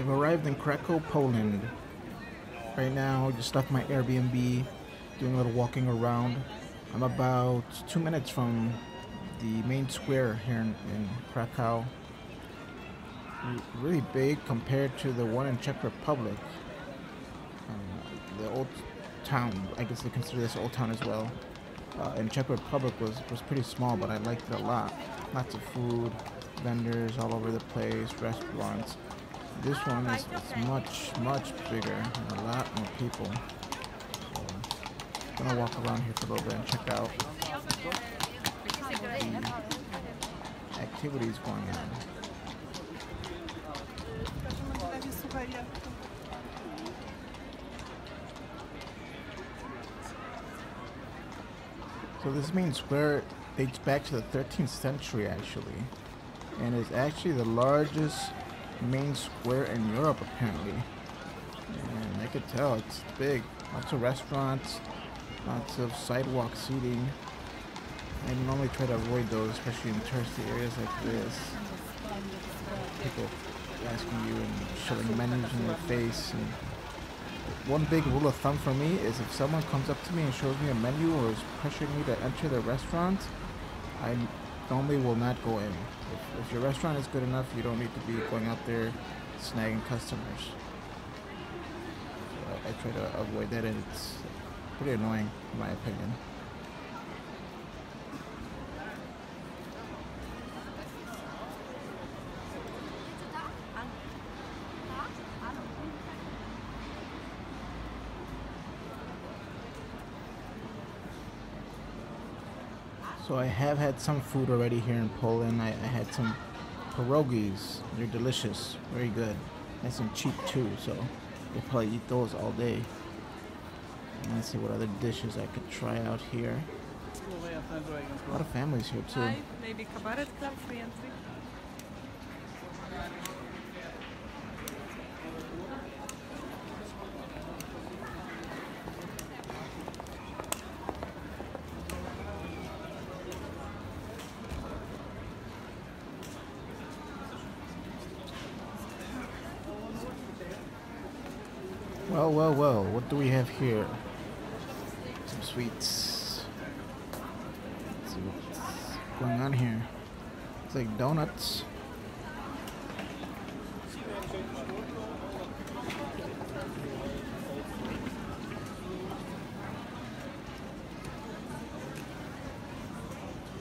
I've arrived in Krakow, Poland. Right now, just left my Airbnb, doing a little walking around. I'm about 2 minutes from the main square here in Krakow. Really big compared to the one in Czech Republic. The old town, I guess they consider this old town as well. In Czech Republic was pretty small, but I liked it a lot. Lots of food, vendors all over the place, restaurants. This one is much bigger and a lot more people. So I'm gonna walk around here for a little bit and check out the activities going on. So this main square dates back to the 13th century actually, and is actually the largest main square in Europe apparently. And I could tell it's big. Lots of restaurants, lots of sidewalk seating. I normally try to avoid those, especially in touristy areas like this. People asking you and shoving menus in your face. And one big rule of thumb for me is if someone comes up to me and shows me a menu or is pressuring me to enter the restaurant, I normally will not go in. If your restaurant is good enough, you don't need to be going out there snagging customers. So I try to avoid that, and it's pretty annoying in my opinion. So I have had some food already here in Poland. I had some pierogies. They're delicious, very good. Nice and cheap too, so I'll probably eat those all day. And let's see what other dishes I could try out here. A lot of families here too. Maybe cabaret club for entry. Well, what do we have here? Some sweets. Let's see what's going on here. It's like donuts.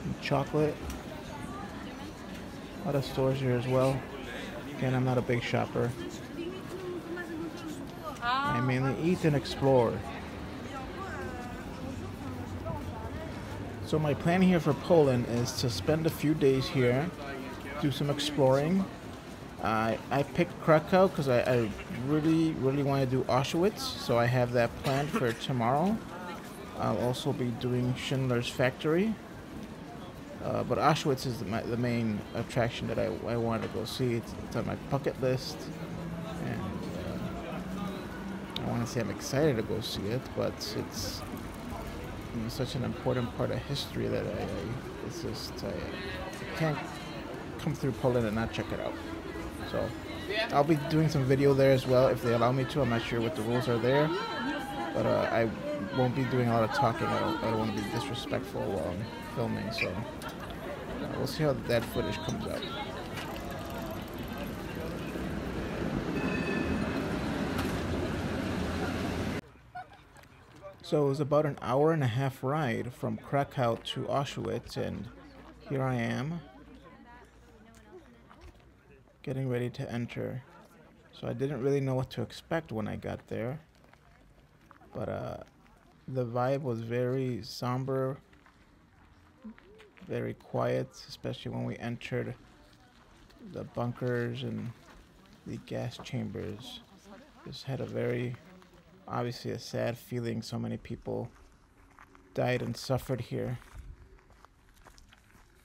And chocolate. A lot of stores here as well. Again, I'm not a big shopper. I mainly eat and explore. So my plan here for Poland is to spend a few days here, do some exploring. I picked Krakow because I really want to do Auschwitz, so I have that planned for tomorrow. I'll also be doing Schindler's Factory. But Auschwitz is the main attraction that I wanted to go see. It's on my bucket list. And I want to say I'm excited to go see it, but it's such an important part of history that I can't come through Poland and not check it out. So I'll be doing some video there as well if they allow me to. I'm not sure what the rules are there, but I won't be doing a lot of talking. I don't want to be disrespectful while I'm filming, so we'll see how that footage comes out. So it was about an hour-and-a-half ride from Krakow to Auschwitz, and here I am, getting ready to enter. So I didn't really know what to expect when I got there, but the vibe was very somber, very quiet, especially when we entered the bunkers and the gas chambers. Just had a very, obviously a sad feeling. So many people died and suffered here.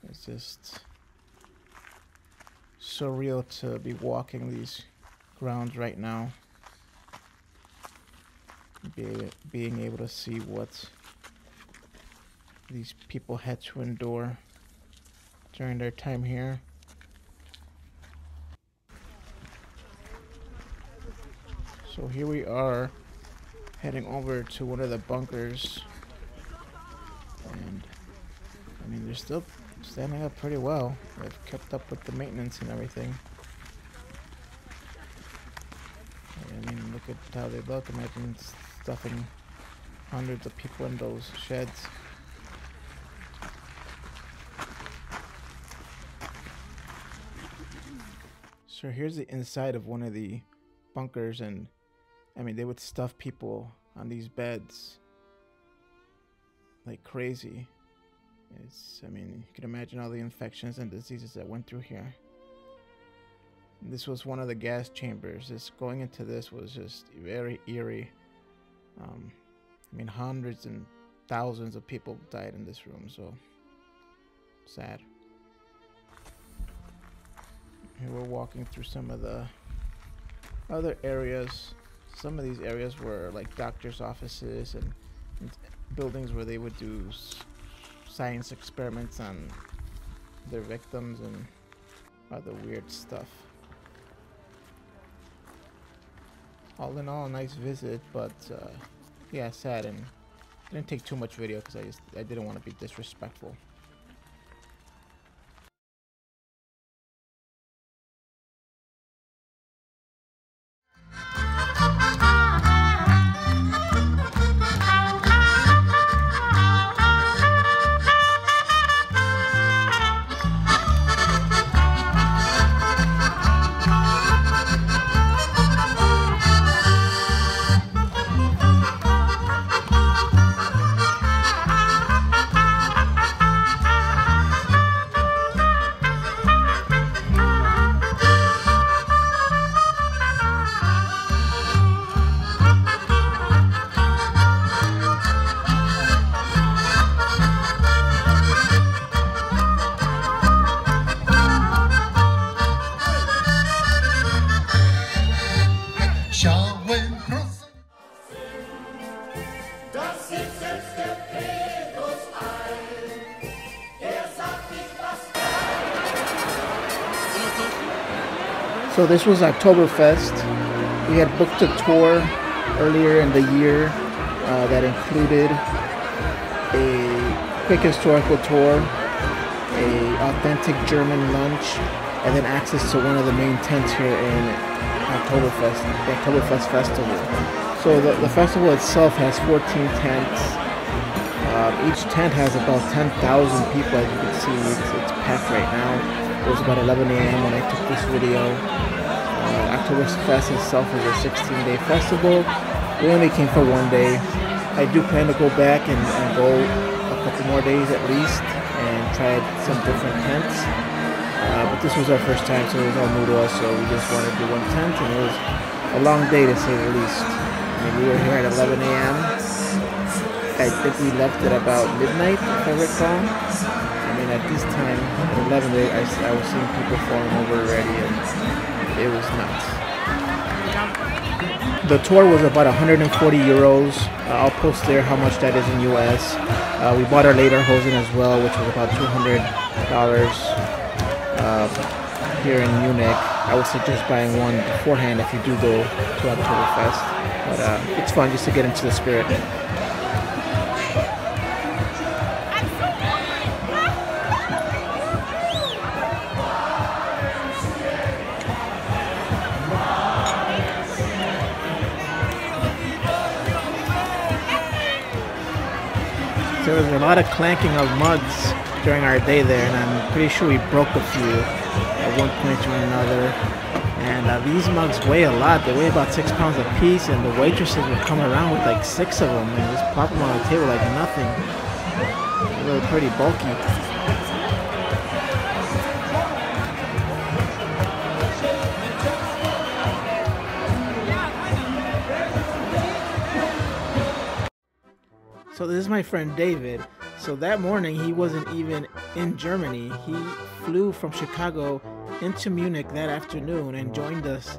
It's just surreal to be walking these grounds right now. Being able to see what these people had to endure during their time here. So here we are, heading over to one of the bunkers, and I mean they're still standing up pretty well. They've kept up with the maintenance and everything. I mean, look at how they look. Imagine stuffing hundreds of people in those sheds. So here's the inside of one of the bunkers, and I mean they would stuff people on these beds like crazy. I mean, you can imagine all the infections and diseases that went through here. And this was one of the gas chambers. Going into this was just very eerie. I mean, hundreds and thousands of people died in this room, so sad. Here we're walking through some of the other areas. Some of these areas were like doctors' offices and buildings where they would do science experiments on their victims and other weird stuff. All in all, a nice visit, but yeah, sad, and didn't take too much video because I didn't want to be disrespectful. So this was Oktoberfest. We had booked a tour earlier in the year that included a quick historical tour, a authentic German lunch, and then access to one of the main tents here in Oktoberfest, the Oktoberfest festival. So the festival itself has 14 tents. Each tent has about 10,000 people, as you can see. It's packed right now. It was about 11 a.m. when I took this video. Oktoberfest itself is a 16-day festival. We only came for one day. I do plan to go back and go a couple more days at least and try some different tents. But this was our first time, so it was all new to us, so we just wanted to do one tent, and it was a long day to say the least. I mean, we were here at 11 a.m. I think we left at about midnight, if I recall. I mean, at this time, at 11, I was seeing people falling over already, and it was nuts. The tour was about 140 euros. I'll post there how much that is in US. We bought our lederhosen as well, which was about $200 here in Munich. I would suggest buying one beforehand if you do go to Oktoberfest. But it's fun just to get into the spirit. There was a lot of clanking of mugs during our day there, and I'm pretty sure we broke a few at one point or another. And these mugs weigh a lot. They weigh about 6 pounds a piece, and the waitresses would come around with like 6 of them and just plop them on the table like nothing. They were pretty bulky. So this is my friend David. So that morning he wasn't even in Germany. He flew from Chicago into Munich that afternoon and joined us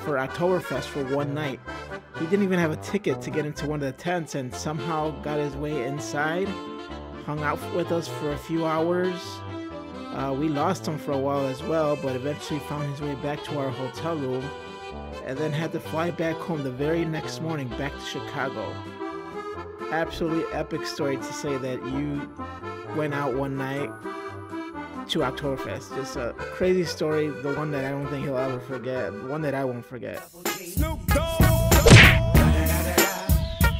for Oktoberfest for one night. He didn't even have a ticket to get into one of the tents and somehow got his way inside, hung out with us for a few hours. We lost him for a while as well, but eventually found his way back to our hotel room. and then had to fly back home the very next morning back to Chicago. Absolutely epic story to say that you went out one night to Oktoberfest. Just a crazy story, the one that I don't think he'll ever forget, the one that I won't forget. Snoop Dogg.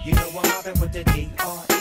You know I'm mobbing with the D.R.